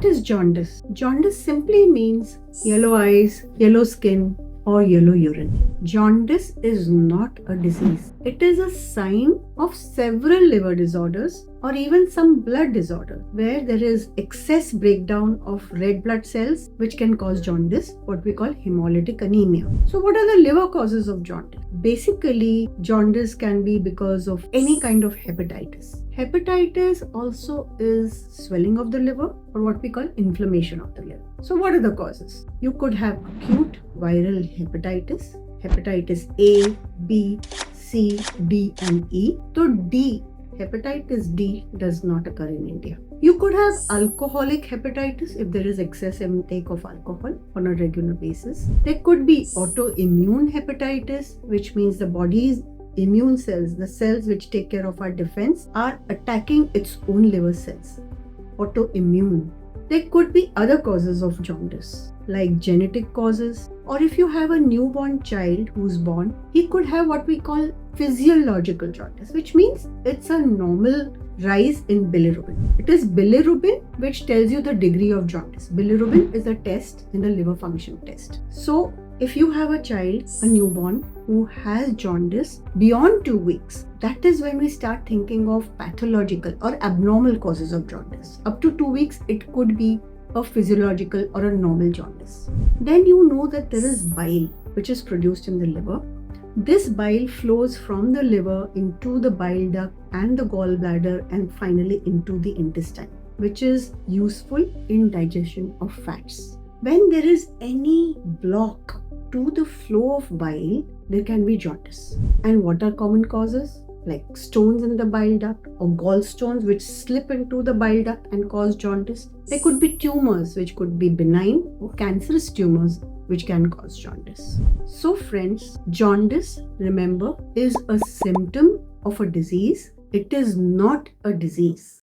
what is jaundice? Jaundice simply means yellow eyes, yellow skin, or yellow urine. Jaundice is not a disease. It is a sign of several liver disorders or even some blood disorder where there is excess breakdown of red blood cells which can cause jaundice, what we call hemolytic anemia. So what are the liver causes of jaundice? Basically, jaundice can be because of any kind of hepatitis. Hepatitis also is swelling of the liver or what we call inflammation of the liver. So what are the causes? You could have acute viral hepatitis, hepatitis A, B, C, D and E. So hepatitis D does not occur in India. You could have alcoholic hepatitis if there is excess intake of alcohol on a regular basis. There could be autoimmune hepatitis, which means the body's immune cells, the cells which take care of our defense, are attacking its own liver cells. Autoimmune. There could be other causes of jaundice, like genetic causes, or if you have a newborn child who's born, he could have what we call physiological jaundice, which means it's a normal rise in bilirubin. It is bilirubin which tells you the degree of jaundice. Bilirubin is a test in the liver function test. So if you have a child, a newborn, who has jaundice beyond 2 weeks, that is when we start thinking of pathological or abnormal causes of jaundice. Up to 2 weeks, it could be a physiological or a normal jaundice. Then you know that there is bile which is produced in the liver. This bile flows from the liver into the bile duct and the gallbladder and finally into the intestine, which is useful in digestion of fats. When there is any block to the flow of bile, there can be jaundice. And what are common causes? Like stones in the bile duct or gallstones which slip into the bile duct and cause jaundice. There could be tumors which could be benign or cancerous tumors which can cause jaundice. So friends, jaundice, remember, is a symptom of a disease. It is not a disease.